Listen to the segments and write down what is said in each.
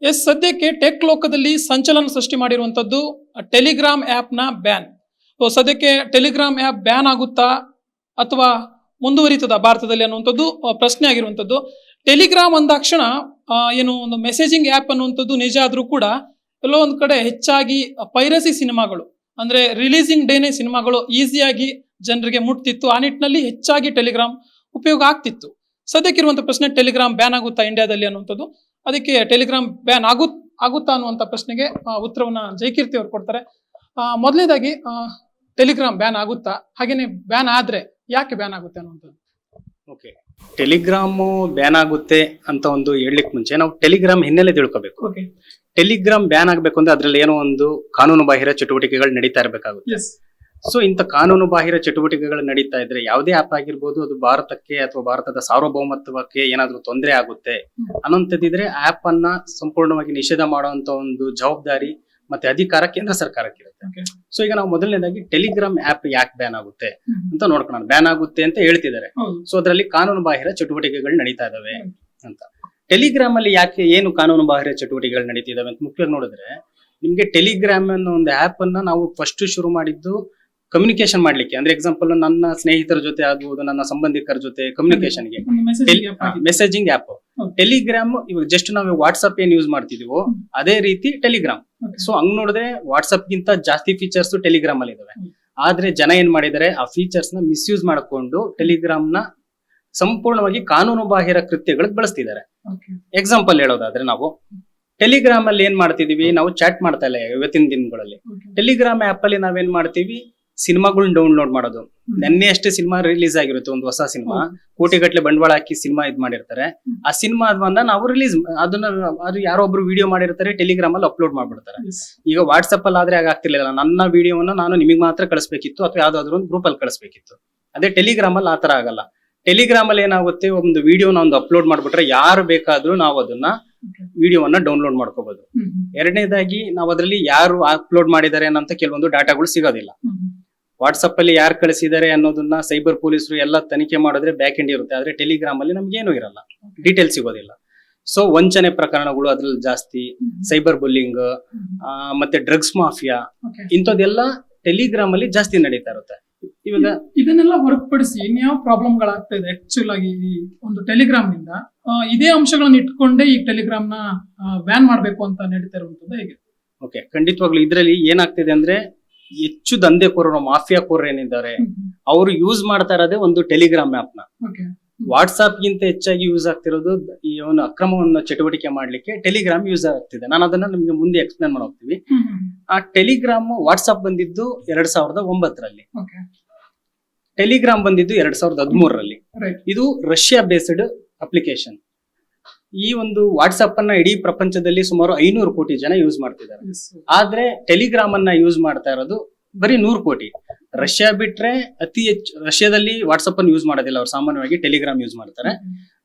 S ಸದ್ಯಕ್ಕೆ tech ಲೋಕದಲ್ಲಿ ಸಂಚಲನ ಸೃಷ್ಟಿ ಮಾಡಿರುವಂತದ್ದು ಟೆಲಿಗ್ರಾಮ್ ಆಪ್ ನ ಬ್ಯಾನ್. ಸದ್ಯಕ್ಕೆ ಟೆಲಿಗ್ರಾಮ್ ಆಪ್ ಬ್ಯಾನ್ ಆಗುತ್ತಾ ಅಥವಾ ಮುಂದುವರಿತದ ಭಾರತದಲ್ಲಿ ಅನ್ನುವಂಥದ್ದು ಪ್ರಶ್ನೆ ಆಗಿರುವಂತದ್ದು. ಟೆಲಿಗ್ರಾಮ್ ಅಂದಾಕ್ಷಣ ಏನು ಒಂದು ಮೆಸೇಜಿಂಗ್ ಆಪ್ ಅನ್ನುವಂಥದ್ದು ನಿಜ ಆದ್ರೂ ಕೂಡ ಎಲ್ಲೋ ಒಂದ್ ಕಡೆ ಹೆಚ್ಚಾಗಿ ಪೈರಸಿ ಸಿನಿಮಾಗಳು ಅಂದ್ರೆ ರಿಲೀಸಿಂಗ್ ಡೇನೆ ಸಿನಿಮಾಗಳು ಈಸಿಯಾಗಿ ಜನರಿಗೆ ಮುಟ್ತಿತ್ತು. ಆ ನಿಟ್ಟಿನಲ್ಲಿ ಹೆಚ್ಚಾಗಿ ಟೆಲಿಗ್ರಾಮ್ ಉಪಯೋಗ ಆಗ್ತಿತ್ತು. ಸದ್ಯಕ್ಕಿರುವಂತ ಪ್ರಶ್ನೆ ಟೆಲಿಗ್ರಾಮ್ ಬ್ಯಾನ್ ಆಗುತ್ತಾ ಇಂಡಿಯಾದಲ್ಲಿ ಅನ್ನುವಂಥದ್ದು. ಅದಕ್ಕೆ ಟೆಲಿಗ್ರಾಮ್ ಬ್ಯಾನ್ ಆಗುತ್ತಾ ಅನ್ನುವಂಥ ಪ್ರಶ್ನೆಗೆ ಉತ್ತರವನ್ನ ಜಯಕೀರ್ತಿ ಅವರು ಕೊಡ್ತಾರೆ. ಮೊದಲನೇದಾಗಿ ಟೆಲಿಗ್ರಾಮ್ ಬ್ಯಾನ್ ಆಗುತ್ತಾ, ಹಾಗೇನೆ ಬ್ಯಾನ್ ಆದ್ರೆ ಯಾಕೆ ಬ್ಯಾನ್ ಆಗುತ್ತೆ ಅನ್ನುವಂಥದ್ದು. ಓಕೆ, ಟೆಲಿಗ್ರಾಮ್ ಬ್ಯಾನ್ ಆಗುತ್ತೆ ಅಂತ ಒಂದು ಹೇಳಲಿಕ್ಕೆ ಮುಂಚೆ ನಾವು ಟೆಲಿಗ್ರಾಮ್ ಹಿನ್ನೆಲೆ ತಿಳ್ಕೋಬೇಕು. ಓಕೆ, ಟೆಲಿಗ್ರಾಮ್ ಬ್ಯಾನ್ ಆಗ್ಬೇಕು ಅಂದ್ರೆ ಅದ್ರಲ್ಲಿ ಏನೋ ಒಂದು ಕಾನೂನು ಬಾಹಿರ ಚಟುವಟಿಕೆಗಳು ನಡೀತಾ ಇರಬೇಕಾಗುತ್ತೆ. ಸೊ ಇಂಥ ಕಾನೂನು ಬಾಹಿರ ಚಟುವಟಿಕೆಗಳು ನಡೀತಾ ಇದ್ರೆ ಯಾವುದೇ ಆಪ್ ಆಗಿರ್ಬೋದು, ಅದು ಭಾರತಕ್ಕೆ ಅಥವಾ ಭಾರತದ ಸಾರ್ವಭೌಮತ್ವಕ್ಕೆ ಏನಾದ್ರೂ ತೊಂದರೆ ಆಗುತ್ತೆ ಅನ್ನೋಂಥದ್ದಿದ್ರೆ ಆಪ್ ಅನ್ನ ಸಂಪೂರ್ಣವಾಗಿ ನಿಷೇಧ ಮಾಡುವಂತ ಒಂದು ಜವಾಬ್ದಾರಿ ಮತ್ತೆ ಅಧಿಕಾರ ಕೇಂದ್ರ ಸರ್ಕಾರಕ್ಕೆ ಇರುತ್ತೆ. ಸೊ ಈಗ ನಾವು ಮೊದಲನೇದಾಗಿ ಟೆಲಿಗ್ರಾಮ್ ಆಪ್ ಯಾಕೆ ಬ್ಯಾನ್ ಆಗುತ್ತೆ ಅಂತ ನೋಡ್ಕೊಳ್ಳೋಣ. ಬ್ಯಾನ್ ಆಗುತ್ತೆ ಅಂತ ಹೇಳ್ತಿದ್ದಾರೆ. ಸೊ ಅದರಲ್ಲಿ ಕಾನೂನು ಬಾಹಿರ ಚಟುವಟಿಕೆಗಳು ನಡೀತಾ ಇದಾವೆ ಅಂತ. ಟೆಲಿಗ್ರಾಮ್ ಅಲ್ಲಿ ಯಾಕೆ ಏನು ಕಾನೂನು ಬಾಹಿರ ಚಟುವಟಿಕೆಗಳು ನಡೀತಿದಾವೆ ಅಂತ ಮುಖ್ಯವಾಗಿ ನೋಡಿದ್ರೆ, ನಿಮ್ಗೆ ಟೆಲಿಗ್ರಾಮ್ ಅನ್ನೋ ಒಂದು ಆಪ್ ಅನ್ನ ನಾವು ಫಸ್ಟ್ ಶುರು ಮಾಡಿದ್ದು ಕಮ್ಯುನಿಕೇಶನ್ ಮಾಡ್ಲಿಕ್ಕೆ. ಅಂದ್ರೆ ಎಕ್ಸಾಂಪಲ್ ನನ್ನ ಸ್ನೇಹಿತರ ಜೊತೆ ಆಗ್ಬಹುದು, ನನ್ನ ಸಂಬಂಧಿಕರ ಜೊತೆ ಕಮ್ಯುನಿಕೇಶನ್ಗೆ ಮೆಸೇಜಿಂಗ್ ಆಪ್. ಟೆಲಿಗ್ರಾಮ್ ಇವಾಗ ಜಸ್ಟ್ ನಾವು ವಾಟ್ಸ್ಆಪ್ ಏನ್ ಯೂಸ್ ಮಾಡ್ತಿದೀವೋ ಅದೇ ರೀತಿ ಟೆಲಿಗ್ರಾಮ್. ಸೊ ಹಂಗ್ ನೋಡಿದ್ರೆ ವಾಟ್ಸ್ಆಪ್ ಗಿಂತ ಜಾಸ್ತಿ ಫೀಚರ್ಸ್ ಟೆಲಿಗ್ರಾಮ್ ಅಲ್ಲಿ ಇದಾವೆ. ಆದ್ರೆ ಜನ ಏನ್ ಮಾಡಿದಾರೆ, ಆ ಫೀಚರ್ಸ್ ನ ಮಿಸ್ಯೂಸ್ ಮಾಡ್ಕೊಂಡು ಟೆಲಿಗ್ರಾಮ್ ನ ಸಂಪೂರ್ಣವಾಗಿ ಕಾನೂನು ಬಾಹಿರ ಕೃತ್ಯಗಳಿಗೆ ಬಳಸ್ತಿದ್ದಾರೆ. ಎಕ್ಸಾಂಪಲ್ ಹೇಳೋದಾದ್ರೆ, ನಾವು ಟೆಲಿಗ್ರಾಮ್ ಅಲ್ಲಿ ಏನ್ ಮಾಡ್ತಿದೀವಿ, ನಾವು ಚಾಟ್ ಮಾಡ್ತಾ ಇಲ್ಲ ಇವತ್ತಿನ ದಿನಗಳಲ್ಲಿ. ಟೆಲಿಗ್ರಾಮ್ ಆಪ್ ಅಲ್ಲಿ ನಾವೇನ್ ಮಾಡ್ತೀವಿ, ಸಿನಿಮಾಗಳನ್ನ ಡೌನ್ಲೋಡ್ ಮಾಡೋದು. ನೆನ್ನೆ ಅಷ್ಟೇ ಸಿನಿಮಾ ರಿಲೀಸ್ ಆಗಿರುತ್ತೆ, ಒಂದು ಹೊಸ ಸಿನಿಮಾ, ಕೋಟಿಗಟ್ಟಲೆ ಬಂಡವಾಳ ಹಾಕಿ ಸಿನಿಮಾ ಇದ್ ಮಾಡಿರ್ತಾರೆ. ಆ ಸಿನಿಮಾವನ್ನ ನಾವು ರಿಲೀಸ್ ಅದು ಯಾರೋ ಒಬ್ರು ವಿಡಿಯೋ ಮಾಡಿರ್ತಾರೆ, ಟೆಲಿಗ್ರಾಮ್ ಅಲ್ಲಿ ಅಪ್ಲೋಡ್ ಮಾಡ್ಬಿಡ್ತಾರೆ. ಈಗ ವಾಟ್ಸ್ಆಪ್ ಅಲ್ಲಿ ಆದ್ರೆ ಆಗ್ತಿರ್ಲಿಲ್ಲ, ನನ್ನ ವಿಡಿಯೋವನ್ನ ನಾನು ನಿಮಗೆ ಮಾತ್ರ ಕಳಿಸ್ಬೇಕಿತ್ತು ಅಥವಾ ಯಾವ್ದಾದ್ರು ಒಂದು ಗ್ರೂಪ್ ಅಲ್ಲಿ ಕಳಿಸ್ಬೇಕಿತ್ತು. ಅದೇ ಟೆಲಿಗ್ರಾಮ್ ಅಲ್ಲಿ ಆತರ ಆಗಲ್ಲ. ಟೆಲಿಗ್ರಾಮ್ ಅಲ್ಲಿ ಏನಾಗುತ್ತೆ, ಒಂದು ವಿಡಿಯೋನ ಒಂದು ಅಪ್ಲೋಡ್ ಮಾಡ್ಬಿಟ್ರೆ ಯಾರು ಬೇಕಾದ್ರೂ ನಾವು ಅದನ್ನ ವಿಡಿಯೋವನ್ನ ಡೌನ್ಲೋಡ್ ಮಾಡ್ಕೋಬಹುದು. ಎರಡನೇದಾಗಿ ನಾವು ಅದರಲ್ಲಿ ಯಾರು ಅಪ್ಲೋಡ್ ಮಾಡಿದ್ದಾರೆ ಅನ್ನೋಂತ ಕೆಲವೊಂದು ಡಾಟಾಗಳು ಸಿಗೋದಿಲ್ಲ. ವಾಟ್ಸ್ಆಪ್ ಅಲ್ಲಿ ಯಾರು ಕಳಿಸಿದ್ದಾರೆ ಅನ್ನೋದನ್ನ ಸೈಬರ್ ಪೊಲೀಸರು ಎಲ್ಲ ತನಿಖೆ ಮಾಡಿದ್ರೆ ಬ್ಯಾಕ್ ಎಂಡ್ ಇರುತ್ತೆ. ಆದ್ರೆ ಟೆಲಿಗ್ರಾಮ್ ಅಲ್ಲಿ ನಮ್ಗೆ ಏನು ಇರಲ್ಲ, ಡೀಟೇಲ್ ಸಿಗೋದಿಲ್ಲ. ಸೊ ವಂಚನೆ ಪ್ರಕರಣಗಳು ಅದ್ರಲ್ಲಿ ಜಾಸ್ತಿ, ಸೈಬರ್ ಬುಲ್ಲಿಂಗ್ ಮತ್ತೆ ಡ್ರಗ್ಸ್ ಮಾಫಿಯಾ, ಇಂಥದ್ದೆಲ್ಲ ಟೆಲಿಗ್ರಾಮ್ ಅಲ್ಲಿ ಜಾಸ್ತಿ ನಡೀತಾ ಇರುತ್ತೆ. ಇವಾಗ ಇದನ್ನೆಲ್ಲ ಹೊರತುಪಡಿಸಿ ಇನ್ಯಾವ ಪ್ರಾಬ್ಲಮ್ ಗಳಾಗ್ತಾ ಇದೆ ಆಕ್ಚುಲ್ ಆಗಿ ಈ ಒಂದು ಟೆಲಿಗ್ರಾಮ್ ನಿಂದ? ಇದೇ ಅಂಶಗಳನ್ನ ಇಟ್ಕೊಂಡೇ ಈ ಟೆಲಿಗ್ರಾಮ್ ನ ಬ್ಯಾನ್ ಮಾಡ್ಬೇಕು ಅಂತ ನಡೀತಾ ಇರುವಂತದ್ದು ಹೇಗೆ? ಓಕೆ, ಖಂಡಿತವಾಗ್ಲು ಇದ್ರಲ್ಲಿ ಏನಾಗ್ತಿದೆ ಅಂದ್ರೆ, ಹೆಚ್ಚು ದಂಧೆಕೋರರು, ಮಾಫಿಯಾ ಕೋರರು ಏನಿದ್ದಾರೆ ಅವರು ಯೂಸ್ ಮಾಡ್ತಾ ಇರೋದೇ ಒಂದು ಟೆಲಿಗ್ರಾಮ್ ಆಪ್ ನ. ವಾಟ್ಸ್ಆಪ್ ಗಿಂತ ಹೆಚ್ಚಾಗಿ ಯೂಸ್ ಆಗ್ತಿರೋದು ಈ ಒಂದು ಅಕ್ರಮವನ್ನು ಚಟುವಟಿಕೆ ಮಾಡ್ಲಿಕ್ಕೆ ಟೆಲಿಗ್ರಾಮ್ ಯೂಸ್ ಆಗ್ತಿದೆ. ನಾನು ಅದನ್ನ ನಿಮ್ಗೆ ಮುಂದೆ ಎಕ್ಸ್ಪ್ಲೇನ್ ಮಾಡೋಗ್ತೀವಿ. ಆ ಟೆಲಿಗ್ರಾಮ್, ವಾಟ್ಸ್ಆಪ್ ಬಂದಿದ್ದು 2009ರಲ್ಲಿ, ಟೆಲಿಗ್ರಾಮ್ ಬಂದಿದ್ದು 2013ರಲ್ಲಿ. ಇದು ರಷ್ಯಾ ಬೇಸ್ಡ್ ಅಪ್ಲಿಕೇಶನ್. ಈ ಒಂದು ವಾಟ್ಸ್ಆಪ್ ಅನ್ನ ಇಡೀ ಪ್ರಪಂಚದಲ್ಲಿ ಸುಮಾರು 500 ಕೋಟಿ ಜನ ಯೂಸ್ ಮಾಡ್ತಿದ್ದಾರೆ. ಆದ್ರೆ ಟೆಲಿಗ್ರಾಮ್ ಅನ್ನ ಯೂಸ್ ಮಾಡ್ತಾ ಇರೋದು ಬರೀ 100 ಕೋಟಿ. ರಷ್ಯಾ ಬಿಟ್ರೆ ಅತಿ ಹೆಚ್ಚು, ರಷ್ಯಾದಲ್ಲಿ ವಾಟ್ಸ್ಆಪ್ ಅನ್ನು ಯೂಸ್ ಮಾಡೋದಿಲ್ಲ, ಅವ್ರು ಸಾಮಾನ್ಯವಾಗಿ ಟೆಲಿಗ್ರಾಮ್ ಯೂಸ್ ಮಾಡ್ತಾರೆ.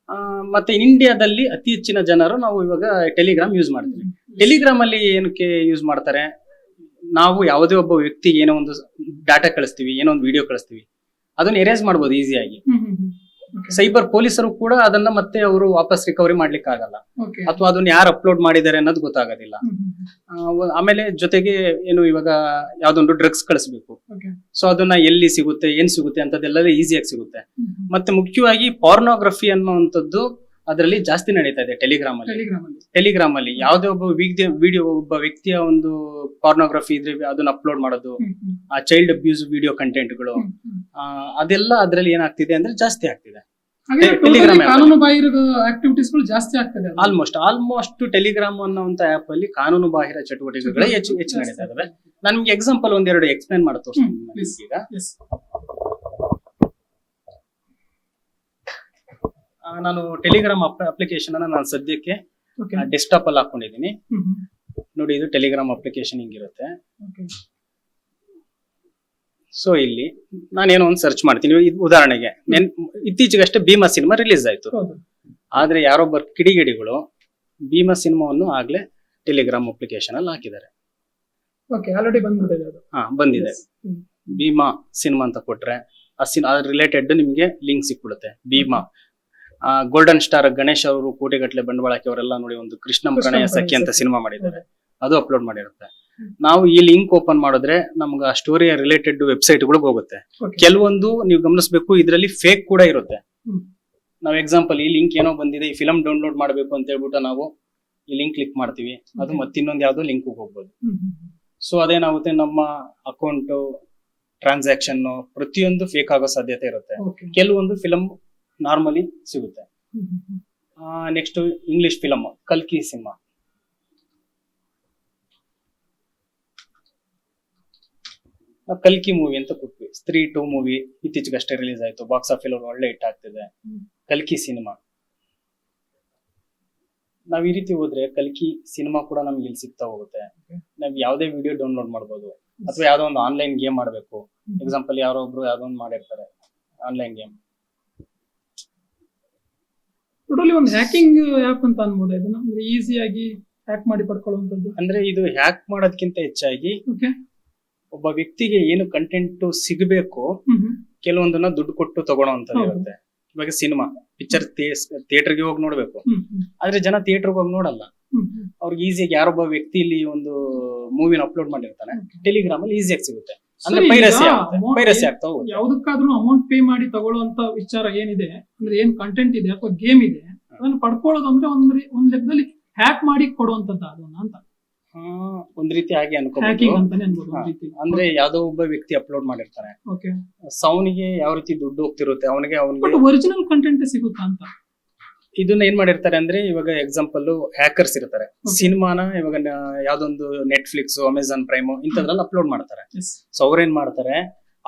ಮತ್ತೆ ಇಂಡಿಯಾದಲ್ಲಿ ಅತಿ ಹೆಚ್ಚಿನ ಜನರು ನಾವು ಇವಾಗ ಟೆಲಿಗ್ರಾಮ್ ಯೂಸ್ ಮಾಡ್ತೀವಿ. ಟೆಲಿಗ್ರಾಮ್ ಅಲ್ಲಿ ಏನಕ್ಕೆ ಯೂಸ್ ಮಾಡ್ತಾರೆ, ನಾವು ಯಾವುದೇ ಒಬ್ಬ ವ್ಯಕ್ತಿಗೆ ಏನೋ ಒಂದು ಡಾಟಾ ಕಳಿಸ್ತೀವಿ, ಏನೋ ಒಂದು ವಿಡಿಯೋ ಕಳಿಸ್ತೀವಿ, ಅದನ್ನ ಎರೇಸ್ ಮಾಡ್ಬೋದು ಈಸಿಯಾಗಿ. ಸೈಬರ್ ಪೊಲೀಸರು ಕೂಡ ಅದನ್ನ ಮತ್ತೆ ಅವರು ವಾಪಸ್ ರಿಕವರಿ ಮಾಡ್ಲಿಕ್ಕೆ ಆಗಲ್ಲ, ಅಥವಾ ಅದನ್ನ ಯಾರು ಅಪ್ಲೋಡ್ ಮಾಡಿದ್ದಾರೆ ಅನ್ನೋದು ಗೊತ್ತಾಗೋದಿಲ್ಲ. ಆಮೇಲೆ ಜೊತೆಗೆ ಏನು, ಇವಾಗ ಯಾವ್ದೊಂದು ಡ್ರಗ್ಸ್ ಕಳಿಸ್ಬೇಕು, ಸೊ ಅದನ್ನ ಎಲ್ಲಿ ಸಿಗುತ್ತೆ, ಏನ್ ಸಿಗುತ್ತೆ ಅಂತದೆಲ್ಲ ಈಸಿಯಾಗಿ ಸಿಗುತ್ತೆ. ಮತ್ತೆ ಮುಖ್ಯವಾಗಿ ಪಾರ್ನೋಗ್ರಫಿ ಅನ್ನುವಂಥದ್ದು ಅದರಲ್ಲಿ ಜಾಸ್ತಿ ನಡೀತಾ ಇದೆ ಟೆಲಿಗ್ರಾಮ್ ಅಲ್ಲಿ. ಯಾವುದೇ ಒಬ್ಬ ವಿಡಿಯೋ, ಒಬ್ಬ ವ್ಯಕ್ತಿಯ ಒಂದು ಪಾರ್ನೋಗ್ರಫಿ ಇದ್ರೆ ಅದನ್ನ ಅಪ್ಲೋಡ್ ಮಾಡೋದು, ಆ ಚೈಲ್ಡ್ ಅಬ್ಯೂಸ್ ವಿಡಿಯೋ ಕಂಟೆಂಟ್ಗಳು, ಅದೆಲ್ಲ ಅದರಲ್ಲಿ ಏನಾಗ್ತಿದೆ ಅಂದ್ರೆ ಜಾಸ್ತಿ ಆಗ್ತಿದೆ. ಕಾನೂನು ಬಾಹಿರ ಆಕ್ಟಿವಿಟೀಸ್ಗಳು ಜಾಸ್ತಿ ಆಗ್ತದೆ. ಆಲ್ಮೋಸ್ಟ್ ಟೆಲಿಗ್ರಾಮ್ ಅನ್ನುವಂತ ಆಪ್ ಅಲ್ಲಿ ಕಾನೂನು ಬಾಹಿರ ಚಟುವಟಿಕೆಗಳೇ ಹೆಚ್ಚು ನಡೀತಾ ಇದಾವೆ. ನಾನು ನಿಮ್ಗೆ ಎಕ್ಸಾಂಪಲ್ ಒಂದೆರಡು ಎಕ್ಸ್ಪ್ಲೇನ್ ಮಾಡಿ ತೋರಿಸ್ತೀನಿ. ಈಗ ನಾನು ಟೆಲಿಗ್ರಾಮ್ ಅಪ್ಲಿಕೇಶನ್ ಅನ್ನ ನಾನು ಸದ್ಯಕ್ಕೆ ಡೆಸ್ಕ್ಟಾಪ್ ಅಲ್ಲಿ ಹಾಕೊಂಡಿದ್ದೀನಿ. ನೋಡಿ, ಇದು ಟೆಲಿಗ್ರಾಮ್ ಅಪ್ಲಿಕೇಶನ್ ಹಿಂಗಿರುತ್ತೆ. ಸೊ ಇಲ್ಲಿ ನಾನೇನೋ ಒಂದು ಸರ್ಚ್ ಮಾಡ್ತೀನಿ. ಉದಾಹರಣೆಗೆ ಇತ್ತೀಚೆಗಷ್ಟೇ ಭೀಮಾ ಸಿನಿಮಾ ರಿಲೀಸ್ ಆಯ್ತು. ಆದ್ರೆ ಯಾರೊಬ್ಬರು ಕಿಡಿಗೇಡಿಗಳು ಭೀಮಾ ಸಿನಿಮಾವನ್ನು ಆಗ್ಲೇ ಟೆಲಿಗ್ರಾಮ್ ಅಪ್ಲಿಕೇಶನ್ ಅಲ್ಲಿ ಹಾಕಿದ್ದಾರೆ. ಬಂದಿದೆ. ಭೀಮಾ ಸಿನಿಮಾ ಅಂತ ಕೊಟ್ರೆ ಅದ್ರ ರಿಲೇಟೆಡ್ ನಿಮ್ಗೆ ಲಿಂಕ್ ಸಿಕ್ಬಿಡುತ್ತೆ. ಭೀಮಾ ಗೋಲ್ಡನ್ ಸ್ಟಾರ್ ಗಣೇಶ್ ಅವರು ಕೋಟಿಗಟ್ಟಲೆ ಬಂಡವಾಳ ಹಾಕಿ ಅವರೆಲ್ಲ ನೋಡಿ ಒಂದು ಕೃಷ್ಣಂ ಪ್ರಣಯ ಸಖಿ ಅಂತ ಸಿನಿಮಾ ಮಾಡಿದ್ದಾರೆ, ಅದು ಅಪ್ಲೋಡ್ ಮಾಡಿರುತ್ತೆ. ನಾವು ಈ ಲಿಂಕ್ ಓಪನ್ ಮಾಡಿದ್ರೆ ನಮ್ಗೆ ಆ ಸ್ಟೋರಿಯ ರಿಲೇಟೆಡ್ ವೆಬ್ಸೈಟ್ ಗಳಿಗೆ ಹೋಗುತ್ತೆ. ಕೆಲವೊಂದು ನೀವು ಗಮನಿಸಬೇಕು, ಇದರಲ್ಲಿ ಫೇಕ್ ಕೂಡ ಇರುತ್ತೆ. ನಾವು ಎಕ್ಸಾಂಪಲ್ ಈ ಲಿಂಕ್ ಏನೋ ಬಂದಿದೆ, ಈ ಫಿಲಂ ಡೌನ್ಲೋಡ್ ಮಾಡಬೇಕು ಅಂತ ಹೇಳ್ಬಿಟ್ಟು ನಾವು ಈ ಲಿಂಕ್ ಕ್ಲಿಕ್ ಮಾಡ್ತೀವಿ, ಅದು ಮತ್ತಿನ್ನೊಂದು ಯಾವ್ದೋ ಲಿಂಕ್ ಹೋಗ್ಬೋದು. ಸೊ ಅದೇನಾಗುತ್ತೆ, ನಮ್ಮ ಅಕೌಂಟ್ ಟ್ರಾನ್ಸಾಕ್ಷನ್ ಪ್ರತಿಯೊಂದು ಫೇಕ್ ಆಗೋ ಸಾಧ್ಯತೆ ಇರುತ್ತೆ. ಕೆಲವೊಂದು ಫಿಲಂ ನಾರ್ಮಲಿ ಸಿಗುತ್ತೆ. ನೆಕ್ಸ್ಟ್ ಇಂಗ್ಲಿಷ್ ಫಿಲಂ ಕಲ್ಕಿ ಸಿನಿಮಾ. ಕಲ್ಕಿ ಮೂವಿ ಅಂತ ಕೊಟ್ವಿ. ಸ್ತ್ರೀ 2 ಮೂವಿ ಇತ್ತೀಚೆಗಷ್ಟೇ ರಿಲೀಸ್ ಆಯ್ತು, ಬಾಕ್ಸ್ ಆಫೀಸ್ ಒಳ್ಳೆ ಹಿಟ್ ಆಗ್ತಿದೆ. ಕಲ್ಕಿ ಸಿನಿಮಾ ನಾವ್ ಈ ರೀತಿ ಹೋದ್ರೆ ಕಲ್ಕಿ ಸಿನಿಮಾ ಕೂಡ ನಮ್ಗೆ ಇಲ್ಲಿ ಸಿಗ್ತಾ ಹೋಗುತ್ತೆ. ನಾವ್ ಯಾವ್ದೇ ವಿಡಿಯೋ ಡೌನ್ಲೋಡ್ ಮಾಡ್ಬೋದು, ಅಥವಾ ಯಾವ್ದೋ ಒಂದು ಆನ್ಲೈನ್ ಗೇಮ್ ಮಾಡ್ಬೇಕು. ಎಕ್ಸಾಂಪಲ್ ಯಾರೋ ಒಬ್ರು ಯಾವ್ದೋ ಒಂದು ಮಾಡಿರ್ತಾರೆ ಆನ್ಲೈನ್ ಗೇಮ್. ಟೋಟಲಿ ಒಂದು ಹ್ಯಾಕಿಂಗ್ ಆಪ್ ಅಂತ ಅನ್ಬೋದು ಇದನ್ನ, ಈಸಿಯಾಗಿ ಹ್ಯಾಕ್ ಮಾಡಿ ಪಡ್ಕೊಳ್ಳುವಂತದ್ದು. ಅಂದ್ರೆ ಇದು ಹ್ಯಾಕ್ ಮಾಡೋದಕ್ಕಿಂತ ಹೆಚ್ಚಾಗಿ ಒಬ್ಬ ವ್ಯಕ್ತಿಗೆ ಏನು ಕಂಟೆಂಟ್ ಸಿಗಬೇಕು, ಕೆಲವೊಂದನ್ನ ದುಡ್ಡು ಕೊಟ್ಟು ತಗೊಳ್ಳೋಂಥದ್ದು ಇರುತ್ತೆ. ಇವಾಗ ಸಿನಿಮಾ ಪಿಕ್ಚರ್ ಥಿಯೇಟರ್ಗೆ ಹೋಗಿ ನೋಡ್ಬೇಕು, ಆದ್ರೆ ಜನ ಥಿಯೇಟರ್ಗೆ ಹೋಗಿ ನೋಡಲ್ಲ. ಅವ್ರಿಗೆ ಈಸಿಯಾಗಿ ಯಾರೊಬ್ಬ ವ್ಯಕ್ತಿ ಇಲ್ಲಿ ಒಂದು ಮೂವಿನ ಅಪ್ಲೋಡ್ ಮಾಡಿರ್ತಾನೆ, ಟೆಲಿಗ್ರಾಮ್ ಅಲ್ಲಿ ಈಸಿಯಾಗಿ ಸಿಗುತ್ತೆ. ಅಂದ್ರೆ ಪೈರಸಿ ಆಗ್ತಾ ಹೋಗುತ್ತೆ. ಯಾವ್ದಕ್ಕಾದ್ರೂ ಅಮೌಂಟ್ ಪೇ ಮಾಡಿ ತಗೊಳ್ಳುವಂತ ವಿಚಾರ ಏನಿದೆ, ಅಂದ್ರೆ ಏನ್ ಕಂಟೆಂಟ್ ಇದೆ ಅಥವಾ ಗೇಮ್ ಇದೆ ಅದನ್ನ ಪಡ್ಕೊಳ್ಳೋದು ಅಂದ್ರೆ ಒಂದ್ ಲೆಕ್ಕದಲ್ಲಿ ಹ್ಯಾಕ್ ಮಾಡಿ ಕೊಡುವಂತದ್ದು ಅದನ್ನ ಅಂತ ಒಂದ್ ರೀತಿ ಹಾಗೆ ಅನ್ಕೋಬಹುದು. ಅಂದ್ರೆ ಯಾವ್ದೋ ಒಬ್ಬ ವ್ಯಕ್ತಿ ಅಪ್ಲೋಡ್ ಮಾಡಿರ್ತಾನೆ, ಅವನಿಗೆ ಯಾವ ರೀತಿ ದುಡ್ಡು ಹೋಗ್ತಿರುತ್ತೆ, ಅವನಿಗೆ ಒರಿಜಿನಲ್ ಕಂಟೆಂಟ್ ಸಿಗುತ್ತಾ ಅಂತ. ಇದನ್ನ ಏನ್ ಮಾಡಿರ್ತಾರೆ ಅಂದ್ರೆ, ಇವಾಗ ಎಕ್ಸಾಂಪಲ್ ಹ್ಯಾಕರ್ಸ್ ಇರ್ತಾರೆ, ಸಿನಿಮಾನ ಇವಾಗ ಯಾವ್ದೊಂದು ನೆಟ್ಫ್ಲಿಕ್ಸ್, ಅಮೆಝಾನ್ ಪ್ರೈಮ್ ಇಂಥದ್ರಲ್ಲಿ ಅಪ್ಲೋಡ್ ಮಾಡ್ತಾರೆ. ಸೊ ಅವ್ರೇನ್ ಮಾಡ್ತಾರೆ,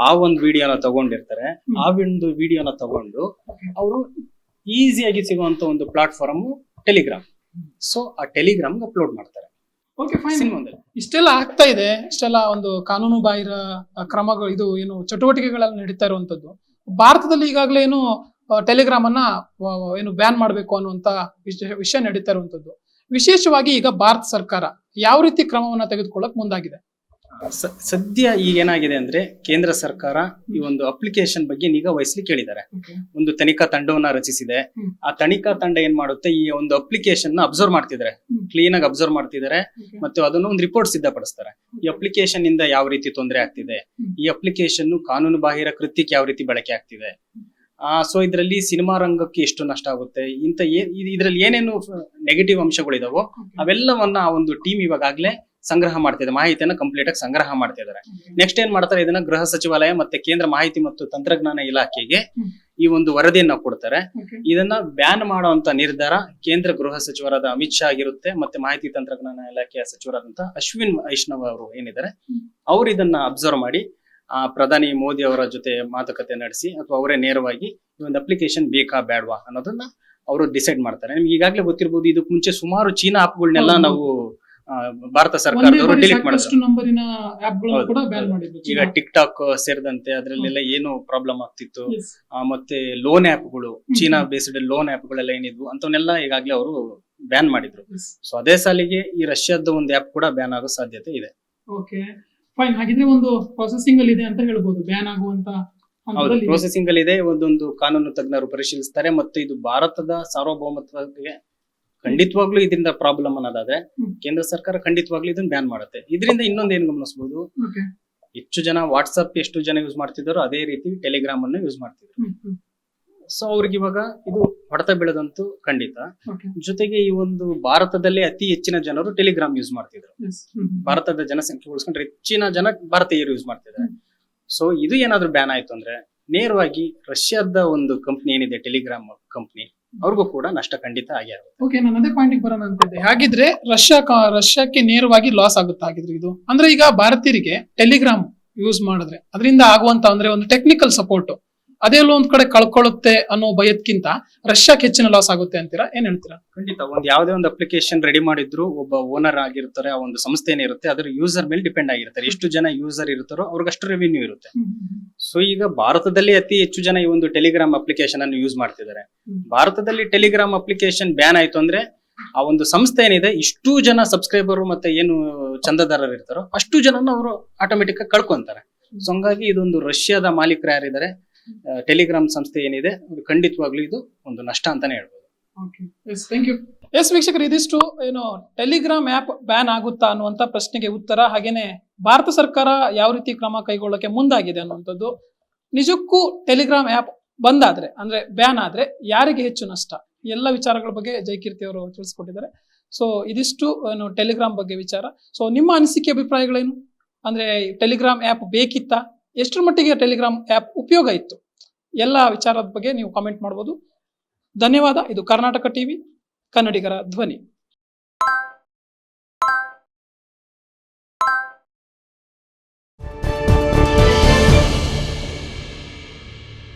ಆ ಒಂದು ವಿಡಿಯೋನ ತಗೊಂಡಿರ್ತಾರೆ, ಆ ಒಂದು ವಿಡಿಯೋನ ತಗೊಂಡು ಅವರು ಈಸಿಯಾಗಿ ಸಿಗುವಂತ ಒಂದು ಪ್ಲಾಟ್ಫಾರ್ಮ್ ಟೆಲಿಗ್ರಾಮ್. ಸೊ ಆ ಟೆಲಿಗ್ರಾಮ್ ಅಪ್ಲೋಡ್ ಮಾಡ್ತಾರೆ. ಇಷ್ಟೆಲ್ಲ ಆಗ್ತಾ ಇದೆ, ಇಷ್ಟೆಲ್ಲ ಒಂದು ಕಾನೂನು ಬಾಹಿರ ಕ್ರಮಗಳು, ಇದು ಏನು ಚಟುವಟಿಕೆಗಳೆಲ್ಲ ನಡೀತಾ ಇರುವಂತದ್ದು. ಭಾರತದಲ್ಲಿ ಈಗಾಗಲೇ ಏನು ಟೆಲಿಗ್ರಾಮ್ ಅನ್ನ ಏನು ಬ್ಯಾನ್ ಮಾಡಬೇಕು ಅನ್ನುವಂತ ವಿಷಯ ನಡೀತಾ ಇರುವಂತದ್ದು. ವಿಶೇಷವಾಗಿ ಈಗ ಭಾರತ ಸರ್ಕಾರ ಯಾವ ರೀತಿ ಕ್ರಮವನ್ನ ತೆಗೆದುಕೊಳ್ಳಕ್ ಮುಂದಾಗಿದೆ? ಸದ್ಯ ಈಗ ಏನಾಗಿದೆ ಅಂದ್ರೆ, ಕೇಂದ್ರ ಸರ್ಕಾರ ಈ ಒಂದು ಅಪ್ಲಿಕೇಶನ್ ಬಗ್ಗೆ ನಿಗಾ ವಹಿಸ್ಲಿಕ್ಕೆ ಹೇಳಿದ್ದಾರೆ. ಒಂದು ತನಿಖಾ ತಂಡವನ್ನ ರಚಿಸಿದೆ. ಆ ತನಿಖಾ ತಂಡ ಏನ್ ಮಾಡುತ್ತೆ, ಈ ಒಂದು ಅಪ್ಲಿಕೇಶನ್ ನ ಅಬ್ಸರ್ವ್ ಮಾಡ್ತಿದ್ದಾರೆ, ಕ್ಲೀನ್ ಆಗಿ ಅಬ್ಸರ್ವ್ ಮಾಡ್ತಿದ್ದಾರೆ, ಮತ್ತು ಅದನ್ನು ಒಂದು ರಿಪೋರ್ಟ್ ಸಿದ್ಧಪಡಿಸ್ತಾರೆ. ಈ ಅಪ್ಲಿಕೇಶನ್ ಇಂದ ಯಾವ ರೀತಿ ತೊಂದರೆ ಆಗ್ತಿದೆ, ಈ ಅಪ್ಲಿಕೇಶನ್ ಕಾನೂನು ಬಾಹಿರ ಕೃತ್ಯಕ್ಕೆ ಯಾವ ರೀತಿ ಬಳಕೆ ಆಗ್ತಿದೆ, ಸೊ ಇದರಲ್ಲಿ ಸಿನಿಮಾ ರಂಗಕ್ಕೆ ಎಷ್ಟು ನಷ್ಟ ಆಗುತ್ತೆ, ಇದ್ರಲ್ಲಿ ಏನೇನು ನೆಗೆಟಿವ್ ಅಂಶಗಳಿದಾವೋ ಅವೆಲ್ಲವನ್ನ ಆ ಒಂದು ಟೀಮ್ ಇವಾಗಲೇ ಸಂಗ್ರಹ ಮಾಡ್ತಿದೆ, ಮಾಹಿತಿಯನ್ನ ಕಂಪ್ಲೀಟ್ ಆಗಿ ಸಂಗ್ರಹ ಮಾಡ್ತಿದ್ದಾರೆ. ನೆಕ್ಸ್ಟ್ ಏನ್ ಮಾಡ್ತಾರೆ, ಇದನ್ನ ಗೃಹ ಸಚಿವಾಲಯ ಮತ್ತೆ ಕೇಂದ್ರ ಮಾಹಿತಿ ಮತ್ತು ತಂತ್ರಜ್ಞಾನ ಇಲಾಖೆಗೆ ಈ ಒಂದು ವರದಿಯನ್ನ ಕೊಡ್ತಾರೆ. ಇದನ್ನ ಬ್ಯಾನ್ ಮಾಡುವಂತ ನಿರ್ಧಾರ ಕೇಂದ್ರ ಗೃಹ ಸಚಿವರಾದ ಅಮಿತ್ ಶಾ ಆಗಿರುತ್ತೆ, ಮತ್ತೆ ಮಾಹಿತಿ ತಂತ್ರಜ್ಞಾನ ಇಲಾಖೆಯ ಸಚಿವರಾದಂತಹ ಅಶ್ವಿನ್ ವೈಷ್ಣವ್ ಅವರು ಏನಿದ್ದಾರೆ, ಅವ್ರು ಇದನ್ನ ಅಬ್ಸರ್ವ್ ಮಾಡಿ ಪ್ರಧಾನಿ ಮೋದಿ ಅವರ ಜೊತೆ ಮಾತುಕತೆ ನಡೆಸಿ, ಅಥವಾ ಅವರೇ ನೇರವಾಗಿ ಈ ಒಂದು ಅಪ್ಲಿಕೇಶನ್ ಬೇಕಾ ಬೇಡವಾ ಅನ್ನೋದನ್ನ ಅವರು ಡಿಸೈಡ್ ಮಾಡ್ತಾರೆ. ನಿಮ್ಗೆ ಈಗಾಗಲೇ ಗೊತ್ತಿರಬಹುದು, ಇದಕ್ಕೆ ಮುಂಚೆ ಸುಮಾರು ಚೀನಾ ಆಪ್ಗಳನ್ನೆಲ್ಲ ನಾವು ಭಾರತ ಸರ್ಕಾರದವರು ಡಿಲೀಟ್ ಮಾಡಿದ್ರು. ಈಗ ಟಿಕ್ ಟಾಕ್ ಸೇರಿದಂತೆ ಅದರಲ್ಲೆಲ್ಲ ಏನು ಪ್ರಾಬ್ಲಮ್ ಆಗ್ತಿತ್ತು, ಮತ್ತೆ ಲೋನ್ ಆಪ್ಗಳು, ಚೀನಾ ಬೇಸ್ಡ್ ಲೋನ್ ಆಪ್ಗಳೆಲ್ಲ ಏನಿದ್ವು ಅಂತವನ್ನೆಲ್ಲ ಈಗಾಗಲೇ ಅವರು ಬ್ಯಾನ್ ಮಾಡಿದ್ರು. ಸೊ ಅದೇ ಸಾಲಿಗೆ ಈ ರಷ್ಯಾದ ಒಂದು ಆಪ್ ಕೂಡ ಬ್ಯಾನ್ ಆಗೋ ಸಾಧ್ಯತೆ ಇದೆ. ಫೈನ್, ಹಾಗಿದ್ರೆ ಒಂದು ಪ್ರೊಸೆಸಿಂಗ್ ಅಲ್ಲಿ ಇದೆ ಅಂತ ಹೇಳ್ಬೋದು ಬ್ಯಾನ್ ಆಗುವಂತ. ಹೌದು, ಪ್ರೊಸೆಸಿಂಗ್ ಅಲ್ಲಿ ಇದೆ. ಒಂದೊಂದು ಕಾನೂನು ತಜ್ಞರು ಪರಿಶೀಲಿಸ್ತಾರೆ, ಮತ್ತು ಇದು ಭಾರತದ ಸಾರ್ವಭೌಮತ್ವಕ್ಕೆ ಖಂಡಿತವಾಗ್ಲೂ ಇದರಿಂದ ಪ್ರಾಬ್ಲಮ್ ಅನ್ನೋದಾದ್ರೆ ಕೇಂದ್ರ ಸರ್ಕಾರ ಖಂಡಿತವಾಗ್ಲೂ ಇದನ್ನ ಬ್ಯಾನ್ ಮಾಡುತ್ತೆ. ಇದರಿಂದ ಇನ್ನೊಂದು ಏನ್ ಗಮನಿಸಬಹುದು, ಹೆಚ್ಚು ಜನ ವಾಟ್ಸ್ಆಪ್ ಎಷ್ಟು ಜನ ಯೂಸ್ ಮಾಡ್ತಿದ್ದಾರೋ ಅದೇ ರೀತಿ ಟೆಲಿಗ್ರಾಮ್ ಅನ್ನು ಯೂಸ್ ಮಾಡ್ತಿದ್ರು. ಸೊ ಅವ್ರಿಗೆ ಇವಾಗ ಇದು ಹೊಡೆತ ಬೀಳದಂತೂ ಖಂಡಿತ. ಜೊತೆಗೆ ಈ ಒಂದು ಭಾರತದಲ್ಲೇ ಅತಿ ಹೆಚ್ಚಿನ ಜನರು ಟೆಲಿಗ್ರಾಮ್ ಯೂಸ್ ಮಾಡ್ತಿದ್ರು. ಭಾರತದ ಜನಸಂಖ್ಯೆ ಉಳಿಸ್ಕೊಂಡ್ರೆ ಹೆಚ್ಚಿನ ಜನ ಭಾರತೀಯರು ಯೂಸ್ ಮಾಡ್ತಿದ್ದಾರೆ. ಸೊ ಇದು ಏನಾದ್ರು ಬ್ಯಾನ್ ಆಯ್ತು ಅಂದ್ರೆ ನೇರವಾಗಿ ರಷ್ಯಾದ ಒಂದು ಕಂಪ್ನಿ ಏನಿದೆ ಟೆಲಿಗ್ರಾಮ್ ಕಂಪ್ನಿ, ಅವ್ರಿಗೂ ಕೂಡ ನಷ್ಟ ಖಂಡಿತ ಆಗಿ ಆಗುತ್ತೆ. ಓಕೆ, ನಾನು ಅದೇ ಪಾಯಿಂಟ್ ಬರೋಣ ಅಂತಿದ್ದೆ. ಹಾಗಿದ್ರೆ ರಷ್ಯಾಕ್ಕೆ ನೇರವಾಗಿ ಲಾಸ್ ಆಗುತ್ತೆ ಹಾಗಿದ್ರೆ ಇದು. ಅಂದ್ರೆ ಈಗ ಭಾರತೀಯರಿಗೆ ಟೆಲಿಗ್ರಾಮ್ ಯೂಸ್ ಮಾಡಿದ್ರೆ ಅದರಿಂದ ಆಗುವಂತ ಅಂದ್ರೆ ಒಂದು ಟೆಕ್ನಿಕಲ್ ಸಪೋರ್ಟ್ ಅದೆಲ್ಲೋ ಒಂದ್ ಕಡೆ ಕಳ್ಕೊಳ್ಳುತ್ತೆ ಅನ್ನೋ ಭಯದ್ಕಿಂತ ರಷ್ಯಾಕ್ಕೆ ಹೆಚ್ಚಿನ ಲಾಸ್ ಆಗುತ್ತೆ ಅಂತೀರಾ, ಏನ್ ಹೇಳ್ತೀರಾ? ಖಂಡಿತ. ಯಾವ್ದೇ ಒಂದು ಅಪ್ಲಿಕೇಶನ್ ರೆಡಿ ಮಾಡಿದ್ರು ಒಬ್ಬ ಓನರ್ ಆಗಿರ್ತಾರೆ, ಆ ಒಂದು ಸಂಸ್ಥೆ ಏನಿರುತ್ತೆ ಅದ್ರ ಯೂಸರ್ ಮೇಲೆ ಡಿಪೆಂಡ್ ಆಗಿರ್ತಾರೆ. ಎಷ್ಟು ಜನ ಯೂಸರ್ ಇರ್ತಾರೋ ಅವ್ರಿಗಷ್ಟು ರೆವಿನ್ಯೂ ಇರುತ್ತೆ. ಸೊ ಈಗ ಭಾರತದಲ್ಲಿ ಅತಿ ಹೆಚ್ಚು ಜನ ಈ ಒಂದು ಟೆಲಿಗ್ರಾಮ್ ಅಪ್ಲಿಕೇಶನ್ ಅನ್ನು ಯೂಸ್ ಮಾಡ್ತಿದ್ದಾರೆ. ಭಾರತದಲ್ಲಿ ಟೆಲಿಗ್ರಾಮ್ ಅಪ್ಲಿಕೇಶನ್ ಬ್ಯಾನ್ ಆಯ್ತು ಅಂದ್ರೆ ಆ ಒಂದು ಸಂಸ್ಥೆ ಏನಿದೆ, ಇಷ್ಟು ಜನ ಸಬ್ಸ್ಕ್ರೈಬರ್ ಮತ್ತೆ ಏನು ಚಂದಾದಾರರು ಇರ್ತಾರೋ ಅಷ್ಟು ಜನನ ಅವರು ಆಟೋಮೆಟಿಕ್ ಆಗಿ ಕಳ್ಕೊಂತಾರೆ. ಸೊ ಹಂಗಾಗಿ ಇದೊಂದು ರಷ್ಯಾದ ಮಾಲೀಕರು ಯಾರಿದ್ದಾರೆ ಟೆಲಿಗ್ರಾಮ್ ಸಂಸ್ಥೆ ಏನಿದೆ ಅದು ಖಂಡಿತವಾಗ್ಲೂ ಇದು ಒಂದು ನಷ್ಟ ಅಂತಾನೆ ಹೇಳ್ಬೋದು. ಎಸ್ ವೀಕ್ಷಕರು, ಇದಿಷ್ಟು ಏನು ಟೆಲಿಗ್ರಾಮ್ ಆಪ್ ಬ್ಯಾನ್ ಆಗುತ್ತಾ ಅನ್ನುವಂತ ಪ್ರಶ್ನೆಗೆ ಉತ್ತರ. ಹಾಗೇನೆ ಭಾರತ ಸರ್ಕಾರ ಯಾವ ರೀತಿ ಕ್ರಮ ಕೈಗೊಳ್ಳಕ್ಕೆ ಮುಂದಾಗಿದೆ ಅನ್ನುವಂಥದ್ದು. ನಿಜಕ್ಕೂ ಟೆಲಿಗ್ರಾಮ್ ಆಪ್ ಬಂದಾದ್ರೆ ಅಂದ್ರೆ ಬ್ಯಾನ್ ಆದ್ರೆ ಯಾರಿಗೆ ಹೆಚ್ಚು ನಷ್ಟ, ಎಲ್ಲ ವಿಚಾರಗಳ ಬಗ್ಗೆ ಜಯಕೀರ್ತಿ ಅವರು ತಿಳಿಸ್ಕೊಟ್ಟಿದ್ದಾರೆ. ಸೊ ಇದಿಷ್ಟು ಏನು ಟೆಲಿಗ್ರಾಮ್ ಬಗ್ಗೆ ವಿಚಾರ. ಸೊ ನಿಮ್ಮ ಅನಿಸಿಕೆ ಅಭಿಪ್ರಾಯಗಳೇನು? ಅಂದ್ರೆ ಟೆಲಿಗ್ರಾಮ್ ಆಪ್ ಬೇಕಿತ್ತಾ, ಎಷ್ಟರ ಮಟ್ಟಿಗೆ ಟೆಲಿಗ್ರಾಮ್ ಆಪ್ ಉಪಯೋಗ ಇತ್ತು, ಎಲ್ಲ ವಿಚಾರದ ಬಗ್ಗೆ ನೀವು ಕಾಮೆಂಟ್ ಮಾಡ್ಬೋದು. ಧನ್ಯವಾದ. ಇದು ಕರ್ನಾಟಕ ಟಿವಿ, ಕನ್ನಡಿಗರ ಧ್ವನಿ.